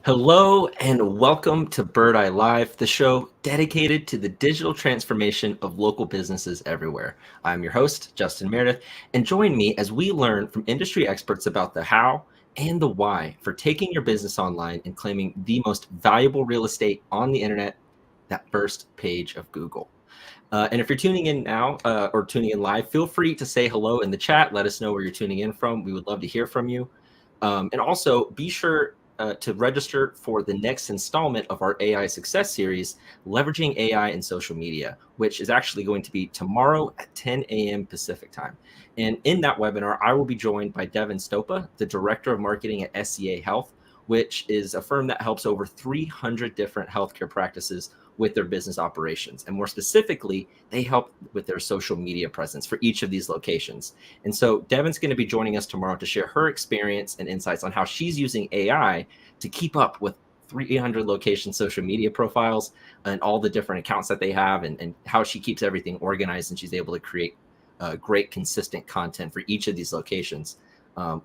Hello and welcome to Birdeye Live, the show dedicated to the digital transformation of local businesses everywhere. I'm your host, Justin Meredith, and join me as we learn from industry experts about the how and the why for taking your business online and claiming the most valuable real estate on the internet, that first page of Google. And if you're tuning in now or tuning in live, feel free to say hello in the chat. Let us know where you're tuning in from. We would love to hear from you. And also be sure to register for the next installment of our AI Success Series, Leveraging AI in Social Media, which is actually going to be tomorrow at 10 a.m. Pacific time. And in that webinar, I will be joined by Devin Stopa, the Director of Marketing at SCA Health, which is a firm that helps over 300 different healthcare practices with their business operations. And more specifically, they help with their social media presence for each of these locations. And so Devin's going to be joining us tomorrow to share her experience and insights on how she's using AI to keep up with 300 location social media profiles and all the different accounts that they have, and how she keeps everything organized, and she's able to create great consistent content for each of these locations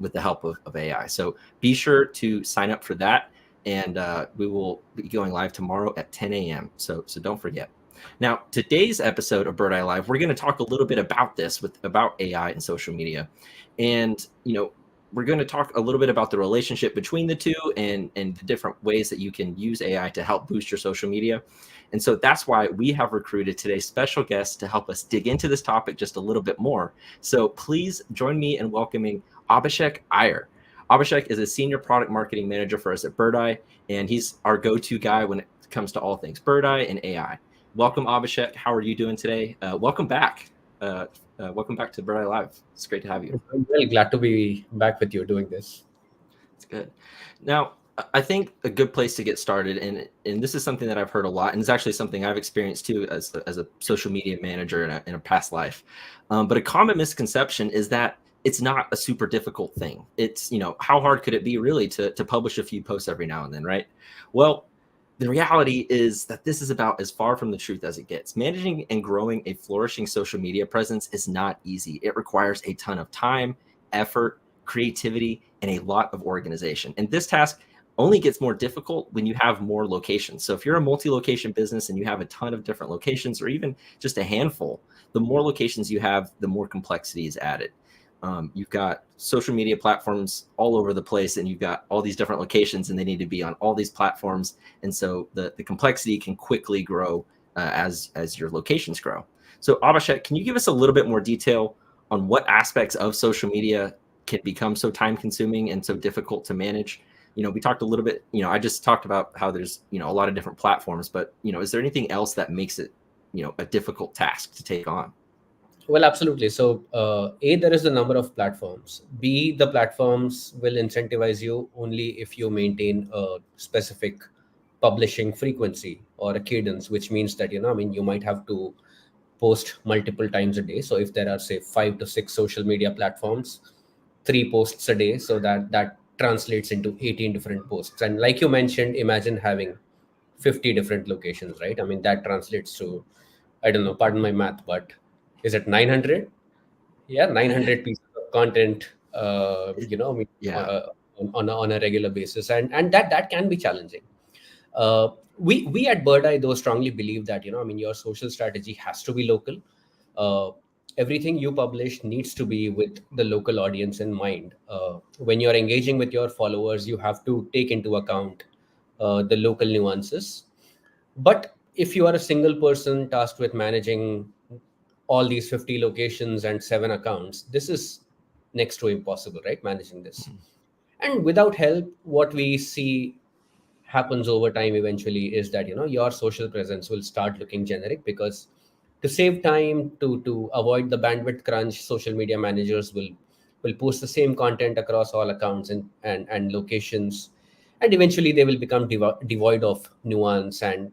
with the help of AI. So be sure to sign up for that. And we will be going live tomorrow at 10 a.m. So don't forget. Now, today's episode of Birdeye Live, we're going to talk a little bit about about AI and social media. And, we're going to talk a little bit about the relationship between the two and the different ways that you can use AI to help boost your social media. And so that's why we have recruited today's special guest to help us dig into this topic just a little bit more. So please join me in welcoming Abhishek Iyer. Abhishek is a senior product marketing manager for us at Birdeye, and he's our go-to guy when it comes to all things Birdeye and AI. Welcome, Abhishek. How are you doing today? Welcome back. Welcome back to Birdeye Live. It's great to have you. I'm really glad to be back with you doing this. It's good. Now, I think a good place to get started, and this is something that I've heard a lot, and it's actually something I've experienced too as a social media manager in a past life. But a common misconception is that it's not a super difficult thing. It's, how hard could it be really to publish a few posts every now and then, right? Well, the reality is that this is about as far from the truth as it gets. Managing and growing a flourishing social media presence is not easy. It requires a ton of time, effort, creativity, and a lot of organization. And this task only gets more difficult when you have more locations. So if you're a multi-location business and you have a ton of different locations, or even just a handful, the more locations you have, the more complexity is added. You've got social media platforms all over the place, and you've got all these different locations, and they need to be on all these platforms. And so the complexity can quickly grow as your locations grow. So Abhishek, can you give us a little bit more detail on what aspects of social media can become so time consuming and so difficult to manage? We talked a little bit, I just talked about how there's, a lot of different platforms, but, is there anything else that makes it, a difficult task to take on? Well, absolutely. So, A, there is the number of platforms. B, the platforms will incentivize you only if you maintain a specific publishing frequency or a cadence, which means that, you might have to post multiple times a day. So if there are, say, 5 to 6 social media platforms, 3 posts a day, so that translates into 18 different posts. And like you mentioned, imagine having 50 different locations, right? I mean, that translates to, I don't know, pardon my math, but is it 900? Yeah, 900 pieces of content, Yeah. on a regular basis. And that can be challenging. We at Birdeye, though, strongly believe that, your social strategy has to be local. Uh, Everything you publish needs to be with the local audience in mind. When you're engaging with your followers, you have to take into account the local nuances. But if you are a single person tasked with managing all these 50 locations and 7 accounts, this is next to impossible, right? Managing this. And without help, what we see happens over time eventually is that, your social presence will start looking generic, because to save time, to avoid the bandwidth crunch, social media managers will post the same content across all accounts and locations, and eventually they will become devoid of nuance. And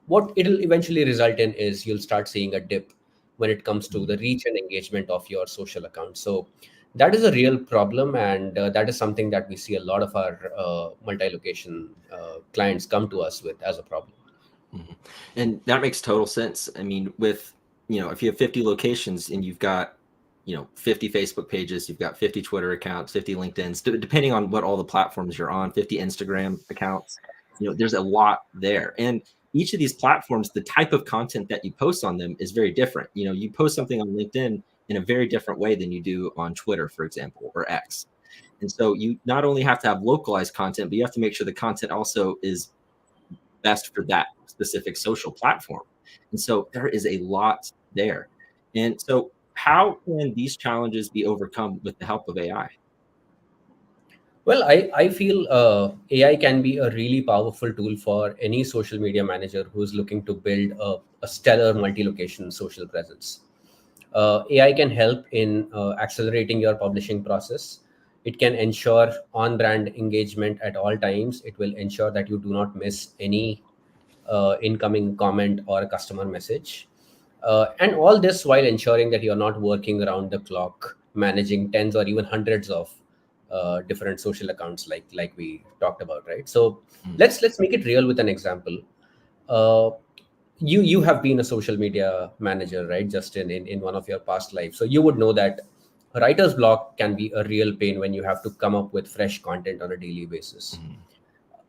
what it'll eventually result in is you'll start seeing a dip when it comes to the reach and engagement of your social account. So that is a real problem, and that is something that we see a lot of our multi-location clients come to us with as a problem. Mm-hmm. And that makes total sense. I mean, with, if you have 50 locations and you've got, 50 Facebook pages, you've got 50 Twitter accounts, 50 LinkedIn's, depending on what all the platforms you're on, 50 Instagram accounts, there's a lot there. And each of these platforms, the type of content that you post on them is very different. You post something on LinkedIn in a very different way than you do on Twitter, for example, or X. And so you not only have to have localized content, but you have to make sure the content also is best for that specific social platform. And so there is a lot there. And so how can these challenges be overcome with the help of AI? Well, I feel AI can be a really powerful tool for any social media manager who's looking to build a stellar multi-location social presence. AI can help in accelerating your publishing process. It can ensure on brand engagement at all times. It will ensure that you do not miss any incoming comment or a customer message. And all this while ensuring that you're not working around the clock, managing tens or even hundreds of different social accounts, like we talked about, right? So Mm. let's make it real with an example. Uh, you have been a social media manager, right, Justin, in one of your past lives. So you would know that writer's block can be a real pain when you have to come up with fresh content on a daily basis. Mhm.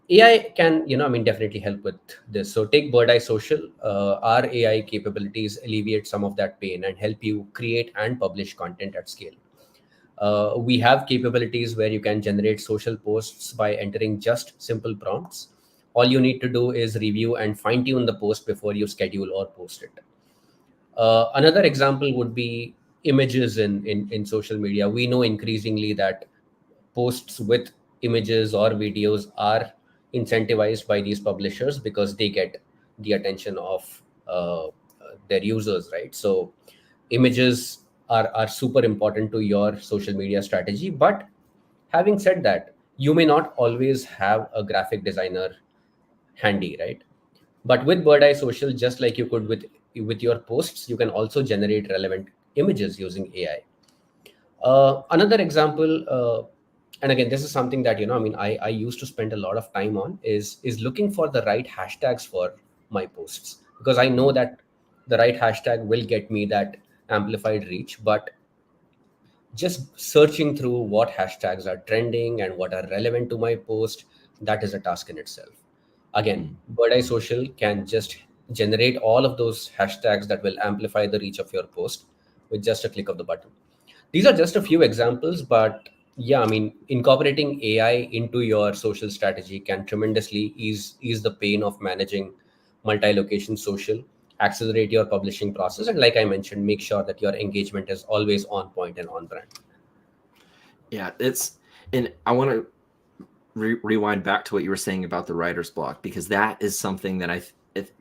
AI can, definitely help with this. So take Birdeye Social. Our AI capabilities alleviate some of that pain and help you create and publish content at scale. We have capabilities where you can generate social posts by entering just simple prompts. All you need to do is review and fine tune the post before you schedule or post it. Another example would be images in social media. We know increasingly that posts with images or videos are incentivized by these publishers because they get the attention of their users, right? So images are super important to your social media strategy. But having said that, you may not always have a graphic designer handy, right? But with Birdeye Social, just like you could with your posts, you can also generate relevant images using AI. Another example, and again, this is something that I used to spend a lot of time on is looking for the right hashtags for my posts, because I know that the right hashtag will get me that amplified reach. But just searching through what hashtags are trending and what are relevant to my post, that is a task in itself. Again, Mm. Birdeye Social can just generate all of those hashtags that will amplify the reach of your post with just a click of the button. These are just a few examples, but yeah, I mean, incorporating AI into your social strategy can tremendously ease the pain of managing multi-location social, accelerate your publishing process, and like I mentioned, make sure that your engagement is always on point and on brand. Yeah, and I want to rewind back to what you were saying about the writer's block, because that is something that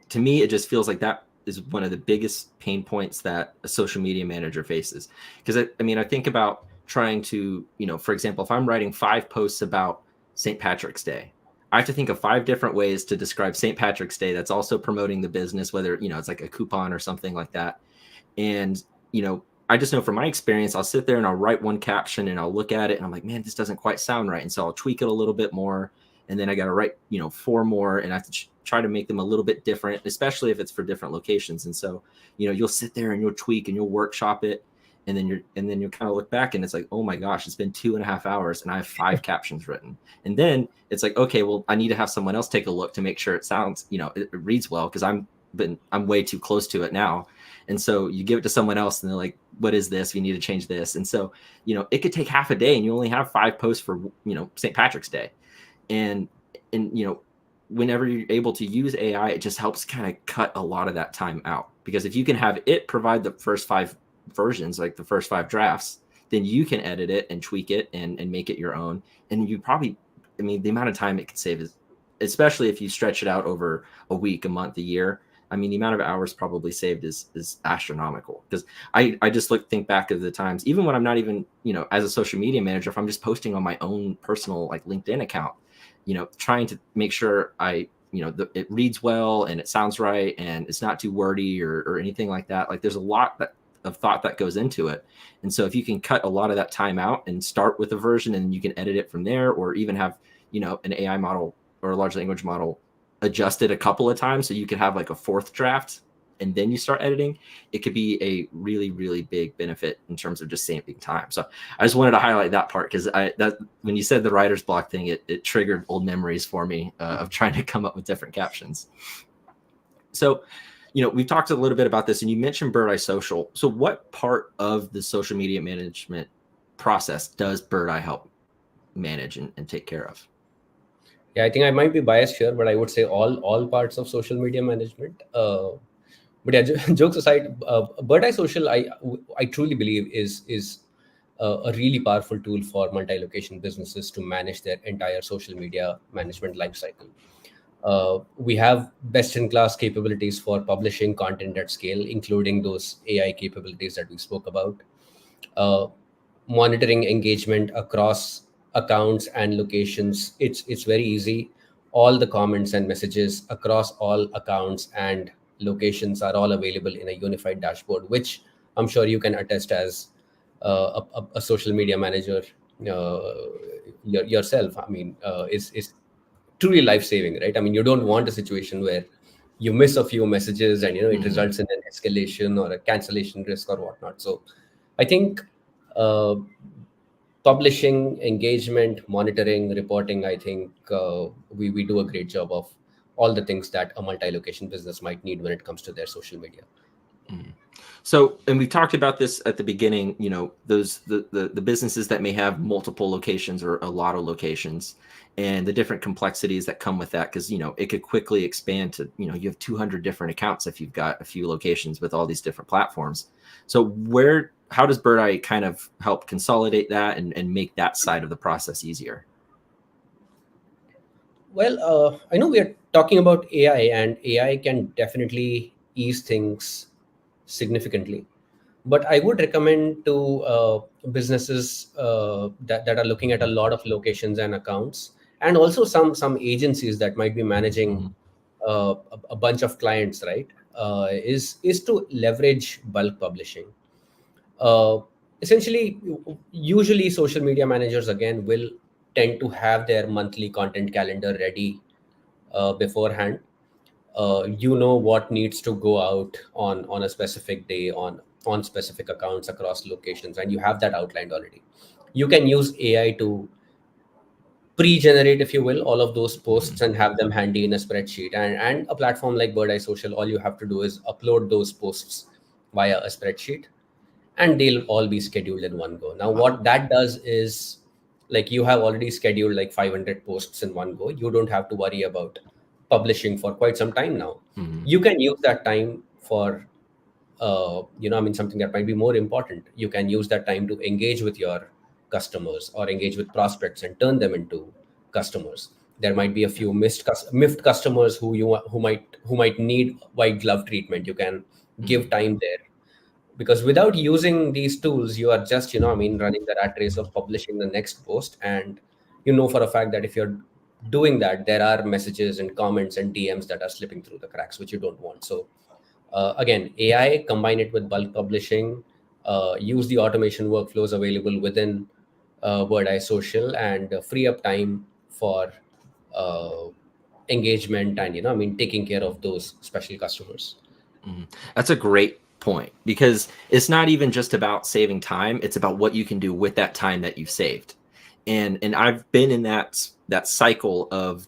to me, it just feels like that is one of the biggest pain points that a social media manager faces. Because I think about trying to, for example, if I'm writing 5 posts about St. Patrick's Day, I have to think of 5 different ways to describe St. Patrick's Day that's also promoting the business, whether, it's like a coupon or something like that. And, I just know from my experience, I'll sit there and I'll write one caption and I'll look at it and I'm like, man, this doesn't quite sound right. And so I'll tweak it a little bit more. And then I got to write, 4 more, and I have to try to make them a little bit different, especially if it's for different locations. And so, you'll sit there and you'll tweak and you'll workshop it. And then you'll kind of look back and it's like, oh my gosh, it's been 2.5 hours and I have 5 captions written. And then it's like, okay, well, I need to have someone else take a look to make sure it sounds, it reads well, because I'm way too close to it now. And so you give it to someone else and they're like, what is this? We need to change this. And so, it could take half a day and you only have 5 posts for, St. Patrick's Day. And, whenever you're able to use AI, it just helps kind of cut a lot of that time out. Because if you can have it provide the first 5 versions, like the first 5 drafts, then you can edit it and tweak it and make it your own. And you probably, the amount of time it could save is, especially if you stretch it out over a week, a month, a year. The amount of hours probably saved is astronomical. Because I just think back of the times, even when I'm not even, as a social media manager, if I'm just posting on my own personal like LinkedIn account, trying to make sure it reads well and it sounds right and it's not too wordy or anything like that. Like there's a lot of thought that goes into it. And so if you can cut a lot of that time out and start with a version and you can edit it from there, or even have, an AI model or a large language model adjust it a couple of times so you could have like a 4th draft, and then you start editing, it could be a really, really big benefit in terms of just saving time. So I just wanted to highlight that part, because that when you said the writer's block thing, it triggered old memories for me of trying to come up with different captions. So, we've talked a little bit about this, and you mentioned Birdeye Social. So what part of the social media management process does Birdeye help manage and take care of? Yeah, I think I might be biased here, but I would say all parts of social media management. But yeah, jokes aside, Birdeye Social, I truly believe is a really powerful tool for multi-location businesses to manage their entire social media management lifecycle. We have best-in-class capabilities for publishing content at scale, including those AI capabilities that we spoke about. Uh, Monitoring engagement across accounts and locations, it's very easy. All the comments and messages across all accounts and locations are all available in a unified dashboard, which I'm sure you can attest as a social media manager uh, yourself. I mean, is truly life saving, right? I mean, you don't want a situation where you miss a few messages and it Mm-hmm. results in an escalation or a cancellation risk or whatnot. So I think uh, publishing, engagement, monitoring, reporting, I think we do a great job of all the things that a multi-location business might need when it comes to their social media. Mm. So, and we talked about this at the beginning, those the businesses that may have multiple locations or a lot of locations, and the different complexities that come with that, because it could quickly expand to, you have 200 different accounts if you've got a few locations with all these different platforms. So how does Birdeye kind of help consolidate that and make that side of the process easier? Well, I know we are talking about AI, and AI can definitely ease things significantly. But I would recommend to businesses that are looking at a lot of locations and accounts, and also some agencies that might be managing Mhm. a bunch of clients, right? Is to leverage bulk publishing. Uh, Essentially, usually social media managers again will tend to have their monthly content calendar ready beforehand. You know what needs to go out on a specific day on specific accounts across locations, and you have that outlined already. You can use AI to pre-generate, if you will, all of those posts Mhm. and have them handy in a spreadsheet. And a platform like Birdeye Social, all you have to do is upload those posts via a spreadsheet, and they'll all be scheduled in one go. Now, Wow. what that does is, like, you have already scheduled like 500 posts in one go. You don't have to worry about publishing for quite some time now. Mhm. You can use that time for I mean, something that might be more important. You can use that time to engage with your customers or engage with prospects and turn them into customers. There might be a few miffed customers who might need white glove treatment. You can give Mhm. time there, because without using these tools, you are just, I mean, running the rat race of publishing the next post. And you know for a fact that if you're doing that, there are messages and comments and DMs that are slipping through the cracks, which you don't want. So again, AI, combine it with bulk publishing, use the automation workflows available within Birdeye Social, and free up time for uh, engagement and, I mean, taking care of those special customers. Mhm. That's a great point, because it's not even just about saving time, it's about what you can do with that time that you've saved. And I've been in that cycle of,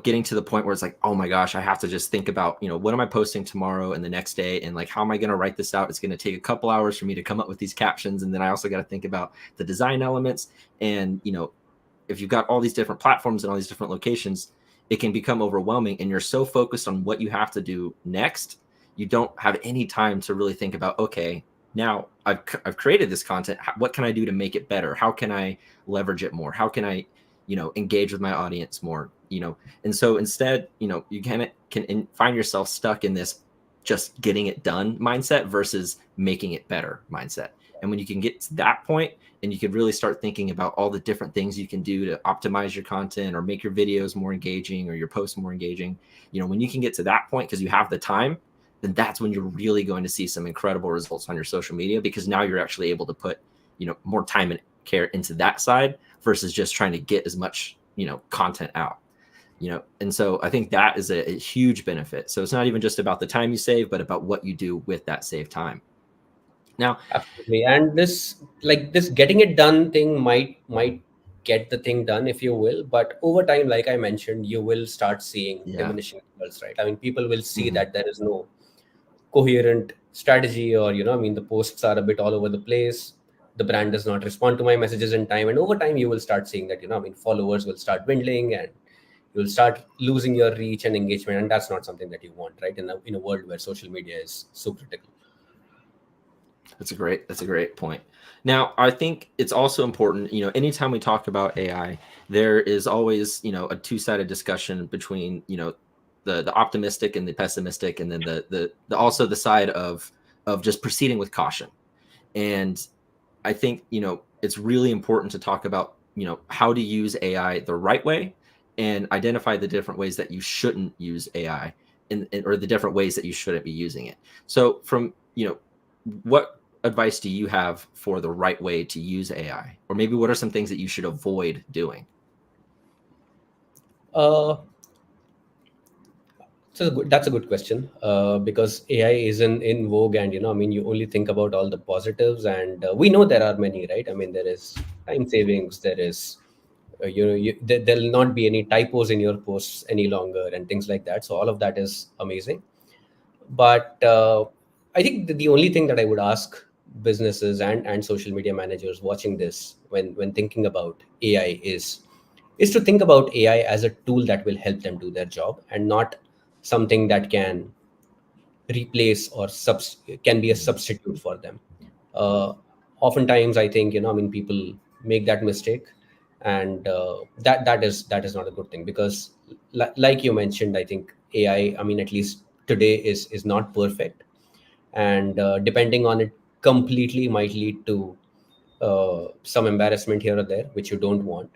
getting to the point where it's like, oh my gosh, I have to just think about, what am I posting tomorrow and the next day, and like, how am I going to write this out? It's going to take a couple hours for me to come up with these captions, and then I also got to think about the design elements. And if you've got all these different platforms and all these different locations, it can become overwhelming, and you're so focused on what you have to do next, you don't have any time to really think about, okay, now I've created this content, what can I do to make it better? How can I leverage it more? How can I engage with my audience more? And so instead, you can find yourself stuck in this just getting it done mindset versus making it better mindset. And when you can get to that point, and you could really start thinking about all the different things you can do to optimize your content or make your videos more engaging or your posts more engaging, when you can get to that point because you have the time, then that's when you're really going to see some incredible results on your social media, because now you're actually able to put more time and care into that side versus just trying to get as much content out. And so I think that is a huge benefit. So it's not even just about the time you save, but about what you do with that saved time. Now, Absolutely. And this getting it done thing might get the thing done, if you will, but over time, like I mentioned, you will start seeing yeah. diminishing results, right? I mean, people will see Mhm. that there is no coherent strategy, or I mean, the posts are a bit all over the place. The brand does not respond to my messages in time, and over time, you will start seeing that, I mean, followers will start dwindling, and you'll start losing your reach and engagement, and that's not something that you want, right? In a world where social media is so critical. That's a great point. Now, I think it's also important, anytime we talk about AI, there is always, a two-sided discussion between, the optimistic and the pessimistic, and then the also the side of just proceeding with caution. And I think, it's really important to talk about, how to use AI the right way and identify the different ways that you shouldn't use AI, or the different ways that you shouldn't be using it. So from, what advice do you have for the right way to use AI? Or maybe what are some things that you should avoid doing? Uh, that's a good question, because AI is in vogue, and I mean, you only think about all the positives, and we know there are many, right? I mean, there is time savings, there is, there'll not be any typos in your posts any longer, and things like that. So all of that is amazing. But I think the only thing that I would ask businesses and social media managers watching this, when thinking about AI, is to think about AI as a tool that will help them do their job, and not something that can replace or can be a Mhm. substitute for them. uh, Oftentimes, I think, I mean, people make that mistake, and that is not a good thing, because like you mentioned, I think AI, I mean, at least today, is not perfect, and depending on it completely might lead to some embarrassment here or there, which you don't want.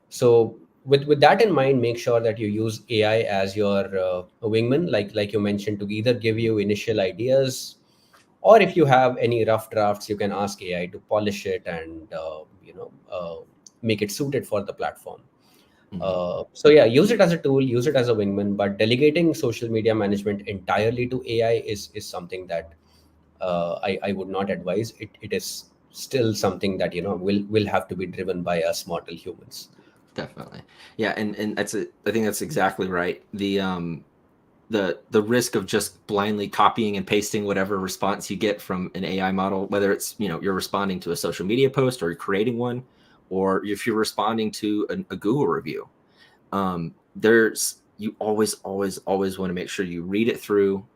So with that in mind, make sure that you use AI as your wingman, like you mentioned, to either give you initial ideas, or if you have any rough drafts, you can ask AI to polish it, and make it suited for the platform. Mhm. So yeah, use it as a tool, use it as a wingman, but delegating social media management entirely to AI is something that I would not advise. It is still something that will have to be driven by us mortal humans. Definitely. Yeah, and I think that's exactly right. The risk of just blindly copying and pasting whatever response you get from an AI model, whether it's, you're responding to a social media post or you're creating one, or if you're responding to a Google review, there's you always want to make sure you read it through,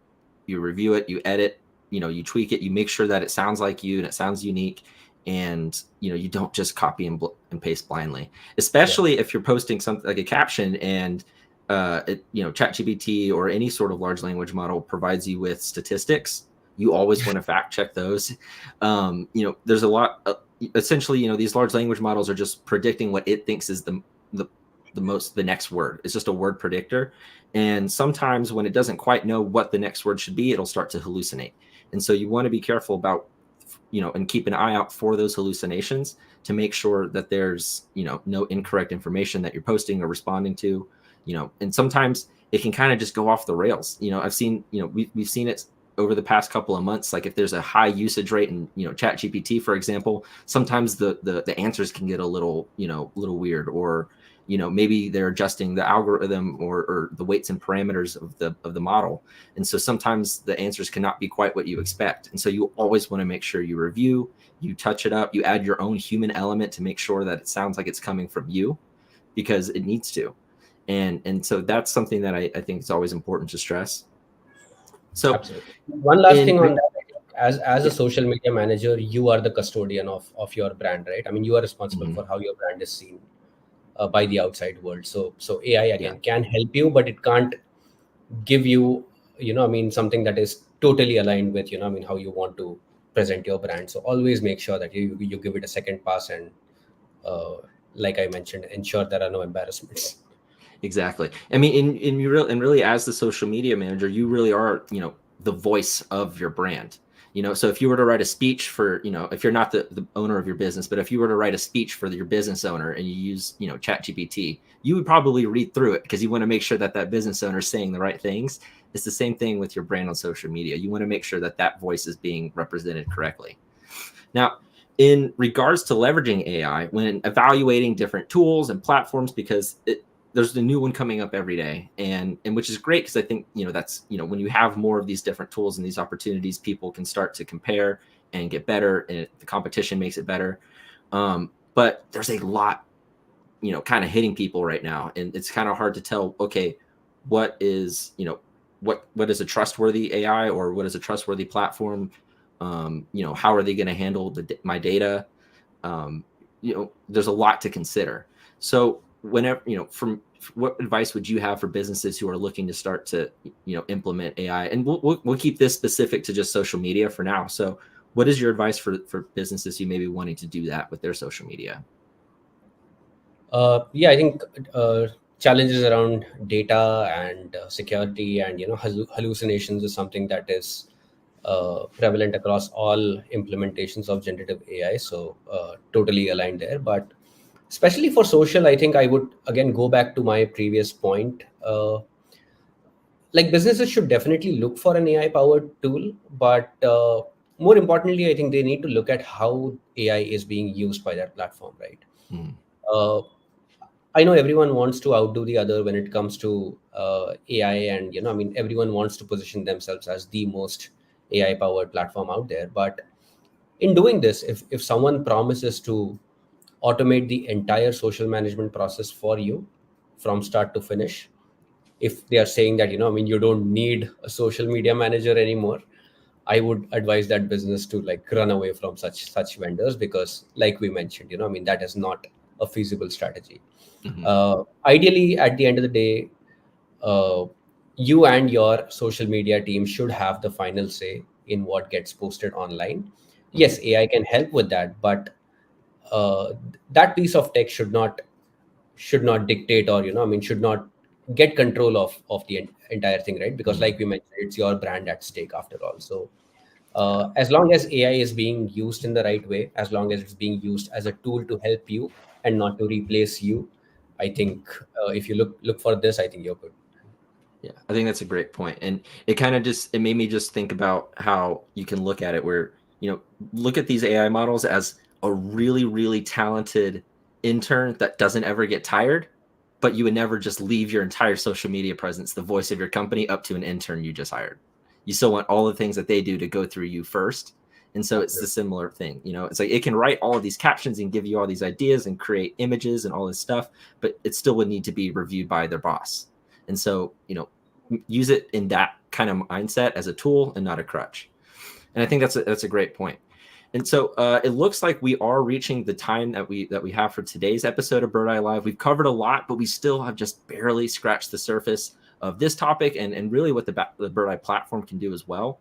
you review it, you edit, you tweak it, you make sure that it sounds like you and it sounds unique, and you don't just copy and paste blindly, Yeah. especially if you're posting something like a caption, and ChatGPT or any sort of large language model provides you with statistics. You always want to fact check those. There's a lot. Essentially, these large language models are just predicting what it thinks is the the next word. It's just a word predictor, and sometimes when it doesn't quite know what the next word should be, it'll start to hallucinate. And so you want to be careful about, and keep an eye out for those hallucinations to make sure that there's, no incorrect information that you're posting or responding to, and sometimes it can kind of just go off the rails. I've seen, we've seen it over the past couple of months. Like if there's a high usage rate in, Chat GPT, for example, sometimes the answers can get a little, little weird, or maybe they're adjusting the algorithm, or the weights and parameters of the model, and so sometimes the answers cannot be quite what you expect. And so you always want to make sure you review, you touch it up, you add your own human element to make sure that it sounds like it's coming from you, because it needs to. And so that's something that I think is always important to stress. So Absolutely. One last in thing on that, I think, as a yeah. social media manager, you are the custodian of your brand, right? I mean, you are responsible Mhm. for how your brand is seen by the outside world. So AI Yeah. again can help you, but it can't give you, I mean, something that is totally aligned with, I mean, how you want to present your brand. So always make sure that you give it a second pass, and uh, like I mentioned, ensure there are no embarrassments. Exactly. I mean, and really, as the social media manager, you really are, the voice of your brand. So if you were to write a speech for, if you're not the owner of your business, but if you were to write a speech for your business owner and you use, ChatGPT, you would probably read through it because you want to make sure that that business owner is saying the right things. It's the same thing with your brand on social media. You want to make sure that that voice is being represented correctly. Now, in regards to leveraging AI, when evaluating different tools and platforms, because there's a new one coming up every day, and which is great because I think that's when you have more of these different tools and these opportunities, people can start to compare and get better, and the competition makes it better. But there's a lot kind of hitting people right now, and it's kind of hard to tell. Okay, what is what is a trustworthy AI or what is a trustworthy platform? How are they going to handle my data? There's a lot to consider. So whenever, what advice would you have for businesses who are looking to start to, implement AI? And we'll keep this specific to just social media for now. So what is your advice for businesses who may be wanting to do that with their social media? Yeah, I think challenges around data and security and hallucinations is something that is prevalent across all implementations of generative AI. So totally aligned there. But especially for social, I think I would again go back to my previous point. Like businesses should definitely look for an AI powered tool, but more importantly, I think they need to look at how AI is being used by that platform, right? Uh, I know everyone wants to outdo the other when it comes to AI, and everyone wants to position themselves as the most AI powered platform out there. But in doing this, if someone promises to automate the entire social management process for you from start to finish, if they are saying that you don't need a social media manager anymore, I would advise that business to like run away from such vendors, because like we mentioned, that is not a feasible strategy. Ideally, at the end of the day, you and your social media team should have the final say in what gets posted online. Yes, AI can help with that, but that piece of tech should not dictate, or should not get control of the entire thing, right? Because like we mentioned, it's your brand at stake after all. So as long as AI is being used in the right way, as long as it's being used as a tool to help you and not to replace you, I think if you look for this, I think you're good. Yeah, I think that's a great point. And it made me just think about how you can look at it where, look at these AI models as a really, really talented intern that doesn't ever get tired, but you would never just leave your entire social media presence, the voice of your company, up to an intern you just hired. You still want all the things that they do to go through you first. And so it's the similar thing, it's like it can write all of these captions and give you all these ideas and create images and all this stuff, but it still would need to be reviewed by their boss. And so, use it in that kind of mindset as a tool and not a crutch. And I think that's a great point. And so it looks like we are reaching the time that we have for today's episode of Birdeye Live. We've covered a lot, but we still have just barely scratched the surface of this topic and really what the Birdeye platform can do as well.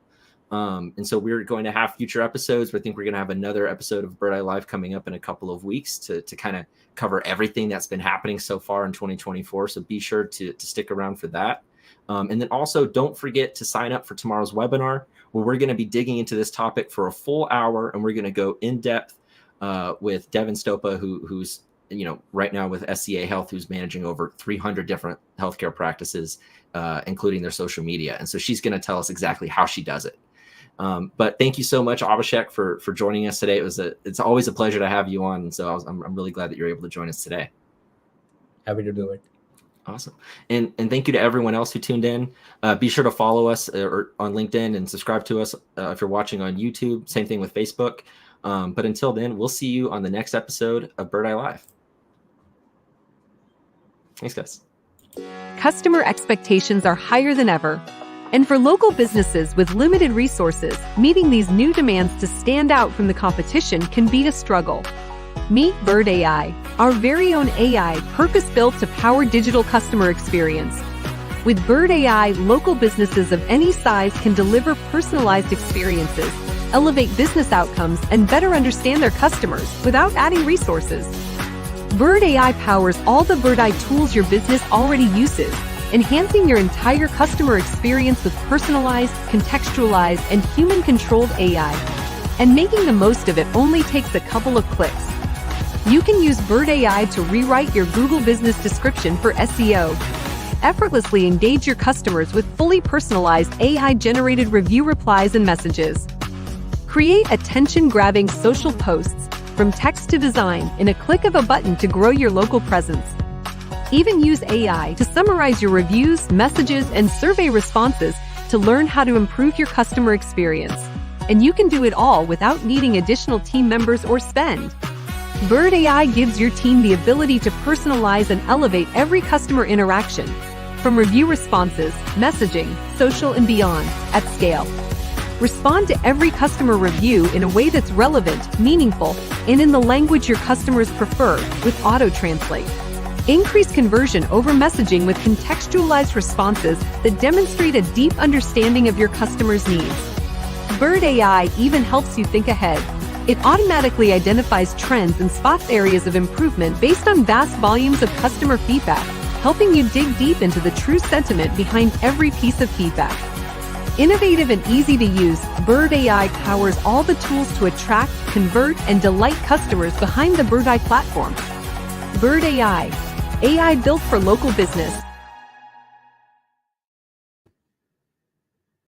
And so we're going to have future episodes. I think we're going to have another episode of Birdeye Live coming up in a couple of weeks to kind of cover everything that's been happening so far in 2024. So be sure to stick around for that. And then also don't forget to sign up for tomorrow's webinar, where we're going to be digging into this topic for a full hour, and we're going to go in depth with Devin Stopa, who's right now with SCA Health, who's managing over 300 different healthcare practices, including their social media. And so she's going to tell us exactly how she does it. But thank you so much, Abhishek, for joining us today. It's always a pleasure to have you on. And so I'm really glad that you're able to join us today. Happy to do it. Awesome. And thank you to everyone else who tuned in. Be sure to follow us or on LinkedIn and subscribe to us if you're watching on YouTube. Same thing with Facebook. But until then, we'll see you on the next episode of Birdeye Live. Thanks, guys. Customer expectations are higher than ever. And for local businesses with limited resources, meeting these new demands to stand out from the competition can be a struggle. Meet Birdeye, our very own AI purpose-built to power digital customer experience. With Birdeye, local businesses of any size can deliver personalized experiences, elevate business outcomes, and better understand their customers without adding resources. Birdeye powers all the Birdeye tools your business already uses, enhancing your entire customer experience with personalized, contextualized, and human-controlled AI. And making the most of it only takes a couple of clicks. You can use Birdeye to rewrite your Google business description for SEO. Effortlessly engage your customers with fully personalized AI-generated review replies and messages. Create attention-grabbing social posts, from text to design, in a click of a button to grow your local presence. Even use AI to summarize your reviews, messages, and survey responses to learn how to improve your customer experience. And you can do it all without needing additional team members or spend. Birdeye gives your team the ability to personalize and elevate every customer interaction, from review responses, messaging, social, and beyond, at scale. Respond to every customer review in a way that's relevant, meaningful, and in the language your customers prefer, with auto-translate. Increase conversion over messaging with contextualized responses that demonstrate a deep understanding of your customers' needs. Birdeye even helps you think ahead. It automatically identifies trends and spots areas of improvement based on vast volumes of customer feedback, helping you dig deep into the true sentiment behind every piece of feedback. Innovative and easy to use, Birdeye powers all the tools to attract, convert, and delight customers behind the Birdeye platform. Birdeye, AI built for local business.